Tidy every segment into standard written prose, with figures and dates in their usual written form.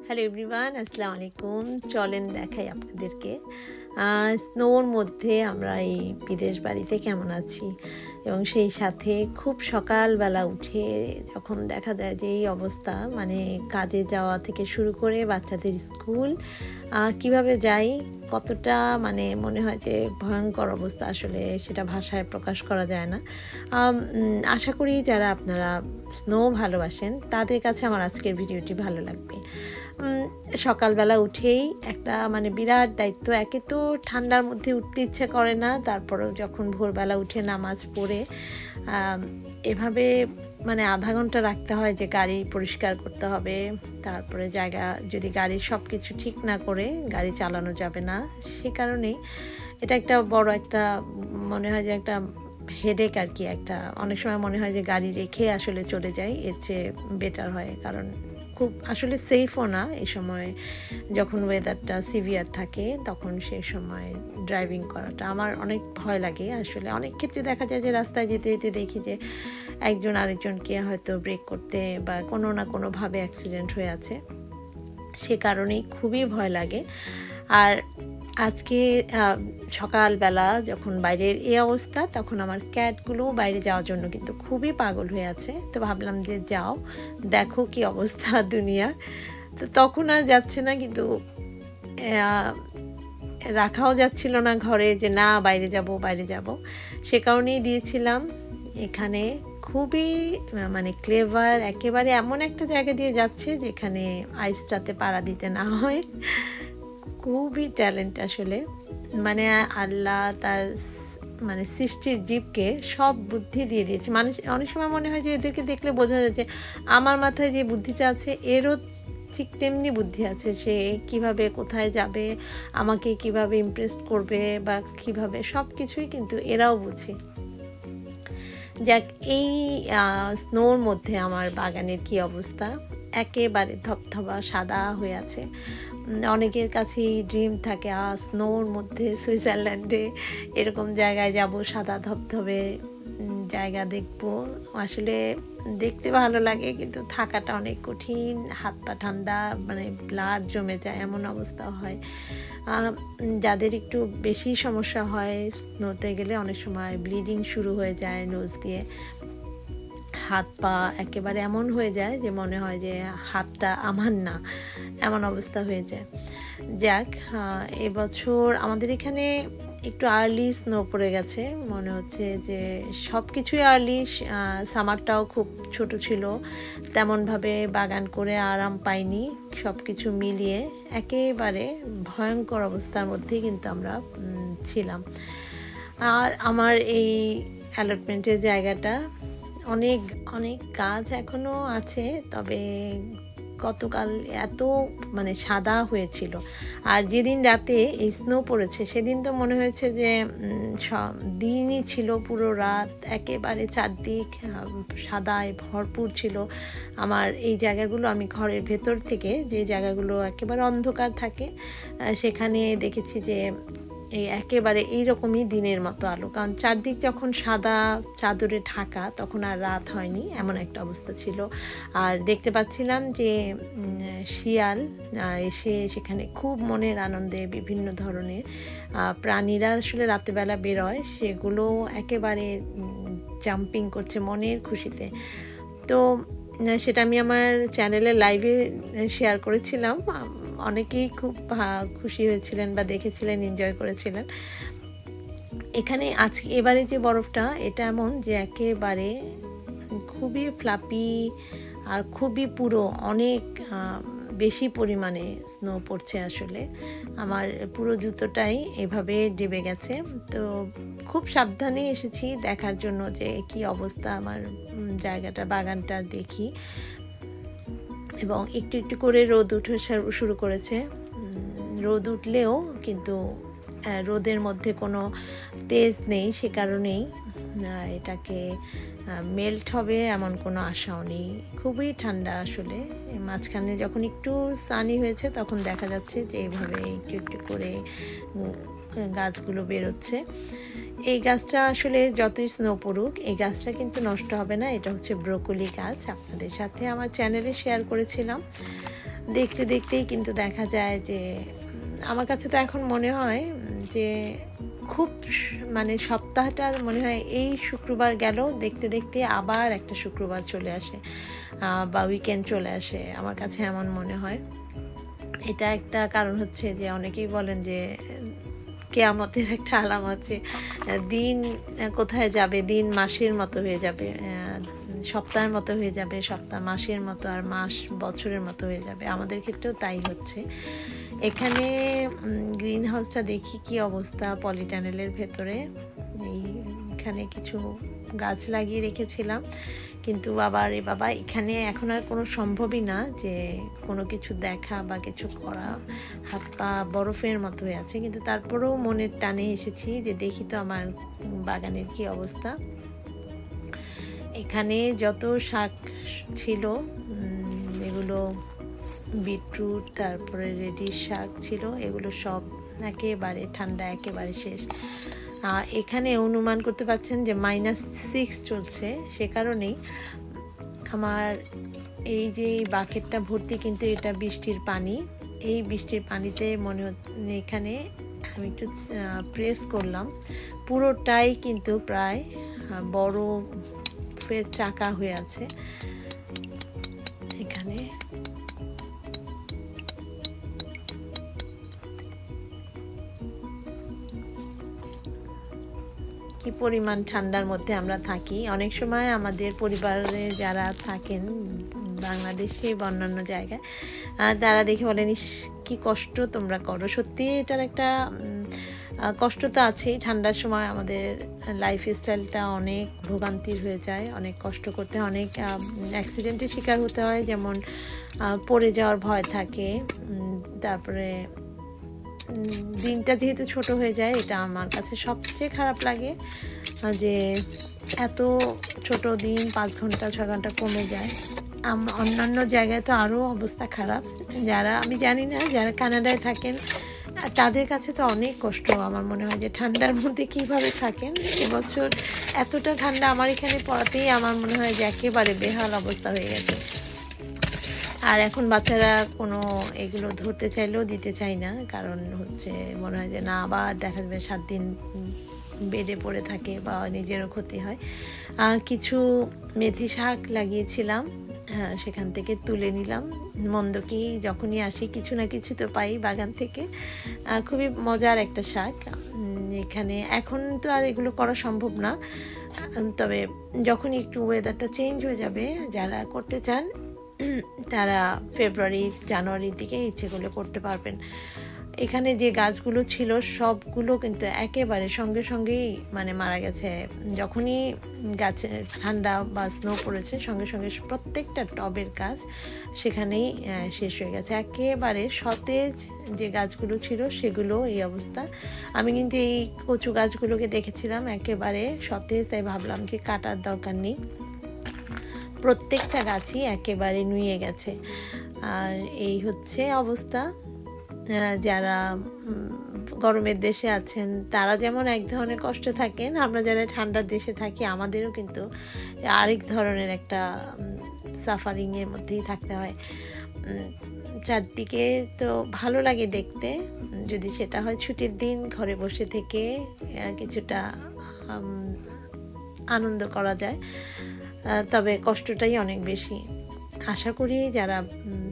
Hello everyone, আসসালামু আলাইকুম। চলেন দেখাই আপনাদেরকে স্নোর মধ্যে আমরা এই বিদেশ বাড়িতে কেমন আছি। এবং সেই সাথে খুব সকালবেলা উঠে যখন দেখা যায় যে এই অবস্থা, মানে কাজে যাওয়া থেকে শুরু করে বাচ্চাদের স্কুল কিভাবে যাই, কতটা মানে মনে হয় যে ভয়ঙ্কর অবস্থা, আসলে সেটা ভাষায় প্রকাশ করা যায় না। আশা করি যারা আপনারা স্নো ভালোবাসেন তাদের কাছে আমার আজকের ভিডিওটি ভালো লাগবে। সকালবেলা উঠেই একটা মানে বিরাট দায়িত্ব। একে তো ঠান্ডার মধ্যে উঠতে ইচ্ছে করে না, তারপরেও যখন ভোরবেলা উঠে নামাজ পড়ে এভাবে মানে আধা ঘন্টা রাখতে হয় যে গাড়ি পরিষ্কার করতে হবে, তারপরে জায়গা যদি গাড়ির সব কিছু ঠিক না করে গাড়ি চালানো যাবে না। সে কারণেই এটা একটা বড় একটা মনে হয় যে একটা হেডেক আর কি। একটা অনেক সময় মনে হয় যে গাড়ি রেখে আসলে চলে যাই, এর চেয়ে বেটার হয়। কারণ খুব আসলে সেফও না এই সময়, যখন ওয়েদারটা সিভিয়ার থাকে তখন সেই সময় ড্রাইভিং করাটা আমার অনেক ভয় লাগে। আসলে অনেক ক্ষেত্রে দেখা যায় যে রাস্তায় যেতে যেতে দেখি যে একজন আরেকজনকে হয়তো ব্রেক করতে বা কোনো না কোনোভাবে অ্যাক্সিডেন্ট হয়ে আছে, সে কারণেই খুবই ভয় লাগে। আর আজকে সকালবেলা যখন বাইরের এই অবস্থা, তখন আমার ক্যাটগুলো বাইরে যাওয়ার জন্য কিন্তু খুবই পাগল হয়ে আছে। তো ভাবলাম যে যাও দেখো কি অবস্থা দুনিয়া। তো তখন আর যাচ্ছে না, কিন্তু রাখাও যাচ্ছিল না ঘরে যে না বাইরে যাব। সে কারণেই দিয়েছিলাম এখানে। খুবই মানে ক্লেভার, একেবারে এমন একটা জায়গা দিয়ে যাচ্ছে যেখানে আইসটাতে পাড়া দিতে না হয়। খুবই ট্যালেন্ট আসলে, মানে আল্লাহ তার মানে সৃষ্টির জীবকে সব বুদ্ধি দিয়ে দিয়েছে। মানুষ অনেক সময় মনে হয় যে এদেরকে দেখলে বোঝা যায় যে আমার মাথায় যে বুদ্ধিটা আছে এরও ঠিক তেমনি বুদ্ধি আছে। সে কিভাবে কোথায় যাবে, আমাকে কিভাবে ইমপ্রেস করবে বা কিভাবে, সব কিছুই কিন্তু এরাও বুঝে। যাক, এই স্নোর মধ্যে আমার বাগানের কি অবস্থা, একেবারে ধবধবা সাদা হয়ে আছে। অনেকের কাছেই ড্রিম থাকে স্নোর মধ্যে সুইজারল্যান্ডে এরকম জায়গায় যাব, সাদা ধবধবে জায়গা দেখব। আসলে দেখতে ভালো লাগে, কিন্তু থাকাটা অনেক কঠিন। হাত পা ঠান্ডা, মানে ব্লাড জমে যায় এমন অবস্থা হয়। যাদের একটু বেশি সমস্যা হয় স্নোতে গেলে, অনেক সময় ব্লিডিং শুরু হয়ে যায় নোজ দিয়ে, হাত পা একেবারে এমন হয়ে যায় যে মনে হয় যে হাতটা আমার না, এমন অবস্থা হয়ে যায়। যাক, এবছর আমাদের এখানে একটু আর্লি স্নো পড়ে গেছে, মনে হচ্ছে যে সব কিছুই আর্লি। সামারটাও খুব ছোট ছিল, তেমনভাবে বাগান করে আরাম পাইনি। সব কিছু মিলিয়ে একেবারে ভয়ঙ্কর অবস্থার মধ্যেই কিন্তু আমরা ছিলাম। আর আমার এই অ্যালটমেন্টের জায়গাটা অনেক অনেক গাছ এখনও আছে, তবে গতকাল এত মানে সাদা হয়েছিল। আর যেদিন রাতে এই স্নো পড়েছে সেদিন তো মনে হয়েছে যে দিনই ছিল, পুরো রাত একেবারে চারদিক সাদায় ভরপুর ছিল। আমার এই জায়গাগুলো, আমি ঘরের ভেতর থেকে যে জায়গাগুলো একেবারে অন্ধকার থাকে সেখানে দেখেছি যে এই একেবারে এইরকমই দিনের মতো আলো। কারণ চারদিক যখন সাদা চাদরে ঢাকা তখন আর রাত হয়নি, এমন একটা অবস্থা ছিল। আর দেখতে পাচ্ছিলাম যে শিয়াল এসে সেখানে খুব মনের আনন্দে বিভিন্ন ধরনের প্রাণীরা আসলে রাতেবেলা বেরোয়, সেগুলো একেবারে জাম্পিং করছে মনের খুশিতে। তো সেটা আমি আমার চ্যানেলে লাইভে শেয়ার করেছিলাম। অনেকেই খুব খুশি হয়েছিলেন বা দেখেছিলেন, এনজয় করেছিলেন। এখানে আজকে এবারে যে বরফটা, এটা এমন যে একেবারে খুবই ফ্লাপি আর খুবই পুরো, অনেক বেশি পরিমাণে স্নো পড়ছে। আসলে আমার পুরো জুতোটাই এভাবে ডেবে গেছে। তো খুব সাবধানে এসেছি দেখার জন্য যে কি অবস্থা আমার জায়গাটা, বাগানটা দেখি। এবং একটু একটু করে রোদ উঠে শুরু করেছে। রোদ উঠলেও কিন্তু রোদের মধ্যে কোনো তেজ নেই, সে কারণেই এটাকে মেল্ট হবে এমন কোনো আশাও নেই। খুবই ঠান্ডা আসলে। মাঝখানে যখন একটু সানি হয়েছে তখন দেখা যাচ্ছে যে এইভাবে একটু একটু করে গাছগুলো বেরোচ্ছে। এই গাছটা আসলে যতই স্নো পড়ুক এই গাছটা কিন্তু নষ্ট হবে না। এটা হচ্ছে ব্রোকলি গাছ, আপনাদের সাথে আমার চ্যানেলে শেয়ার করেছিলাম। দেখতে দেখতেই কিন্তু দেখা যায় যে আমার কাছে তো এখন মনে হয় যে খুব মানে সপ্তাহটা মনে হয় এই শুক্রবার গেল, দেখতে দেখতে আবার একটা শুক্রবার চলে আসে বা উইকেন্ড চলে আসে, আমার কাছে এমন মনে হয়। এটা একটা কারণ হচ্ছে যে অনেকেই বলেন যে কিয়ামতের একটা আলামত, যে দিন কোথায় যাবে, দিন মাসের মতো হয়ে যাবে, সপ্তাহের মতো হয়ে যাবে, সপ্তাহ মাসের মতো, আর মাস বছরের মতো হয়ে যাবে। আমাদের ক্ষেত্রেও তাই হচ্ছে। এখানে গ্রিন হাউসটা দেখি কি অবস্থা পলিটানেলের ভেতরে। এইখানে কিছু গাছ লাগিয়ে রেখেছিলাম, কিন্তু বাবা এখানে এখন আর কোনো সম্ভবই না যে কোনো কিছু দেখা বা কিছু করা, হাত পা বরফের মতো হয়ে আছে। কিন্তু তারপরেও মনের টানে এসেছি যে দেখি তো আমার বাগানের কি অবস্থা। এখানে যত শাক ছিল, এগুলো বিটরুট, তারপরে রেডিশ শাক ছিল, এগুলো সব একেবারে ঠান্ডা, একেবারে শেষ। এখানে অনুমান করতে পারছেন যে -6 চলছে, সে কারণেই আমার এই যে বাকেটটা ভর্তি, কিন্তু এটা বৃষ্টির পানি। এই বৃষ্টির পানিতে মনে হচ্ছে, এখানে আমি একটু প্রেস করলাম, পুরোটাই কিন্তু প্রায় বরফের চাকা হয়ে আছে। এখানে কি পরিমাণ ঠান্ডার মধ্যে আমরা থাকি। অনেক সময় আমাদের পরিবারে যারা থাকেন বাংলাদেশে বা অন্যান্য জায়গায়, তারা দেখে বলেন, ইস কি কষ্ট তোমরা করো। সত্যি এটার একটা কষ্ট তো আছেই। ঠান্ডার সময় আমাদের লাইফস্টাইলটা অনেক ভোগান্তির হয়ে যায়, অনেক কষ্ট করতে হয়, অনেক অ্যাক্সিডেন্টের শিকার হতে হয়, যেমন পড়ে যাওয়ার ভয় থাকে। তারপরে দিনটা যেহেতু ছোট হয়ে যায়, এটা আমার কাছে সবচেয়ে খারাপ লাগে যে এত ছোট দিন, 5 ঘন্টা 6 ঘন্টা কমে যায়। অন্যান্য জায়গায় তো আরও অবস্থা খারাপ। যারা, আমি জানি না যারা কানাডায় থাকেন তাদের কাছে তো অনেক কষ্ট। আমার মনে হয় যে ঠান্ডার মধ্যে কিভাবে থাকেন। এবছর এতটা ঠান্ডা আমার এখানে পড়াতেই আমার মনে হয় যে একেবারে বেহাল অবস্থা হয়ে গেছে। আর এখন বাচ্চারা কোনো এগুলো ধরতে চাইলেও দিতে চাই না, কারণ হচ্ছে মনে হয় যে না, আবার দেখা যাবে 7 দিন বেডে পড়ে থাকে বা নিজেরও ক্ষতি হয়। কিছু মেথি শাক লাগিয়েছিলাম, সেখান থেকে তুলে নিলাম। মন্দ কি, যখনই আসি কিছু না কিছু তো পাই বাগান থেকে। খুবই মজার একটা শাক। এখানে এখন তো আর এগুলো করা সম্ভব না, তবে যখন একটু ওয়েদারটা চেঞ্জ হয়ে যাবে, যারা করতে চান তারা ফেব্রুয়ারি জানুয়ারির দিকে ইচ্ছে করলে করতে পারবেন। এখানে যে গাছগুলো ছিল সবগুলো কিন্তু একেবারে সঙ্গে সঙ্গেই মানে মারা গেছে। যখনই গাছে ঠান্ডা বা স্নো পড়েছে, সঙ্গে সঙ্গে প্রত্যেকটা টবের গাছ সেখানেই শেষ হয়ে গেছে। একেবারে সতেজ যে গাছগুলো ছিল সেগুলো এই অবস্থা। আমি কিন্তু এই কচু গাছগুলোকে দেখেছিলাম একেবারে সতেজ, তাই ভাবলাম যে কাটার দরকার নেই। প্রত্যেকটা গাছই একেবারে নুয়ে গেছে। আর এই হচ্ছে অবস্থা। যারা গরমের দেশে আছেন তারা যেমন এক ধরনের কষ্ট থাকেন, আমরা যারা ঠান্ডার দেশে থাকি আমাদেরও কিন্তু আরেক ধরনের একটা সাফারিংয়ের মধ্যেই থাকতে হয়। চারদিকে তো ভালো লাগে দেখতে, যদি সেটা হয় ছুটির দিন, ঘরে বসে থেকে কিছুটা আনন্দ করা যায়, তবে কষ্টটাই অনেক বেশি। আশা করি যারা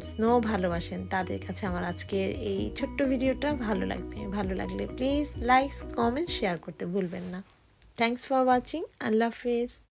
স্নো ভালোবাসেন তাদের কাছে আমার আজকের এই ছোট্ট ভিডিওটা ভালো লাগবে। ভালো লাগলে প্লিজ লাইক, কমেন্ট, শেয়ার করতে ভুলবেন না। Thanks for watching. আল্লাহ হাফেজ।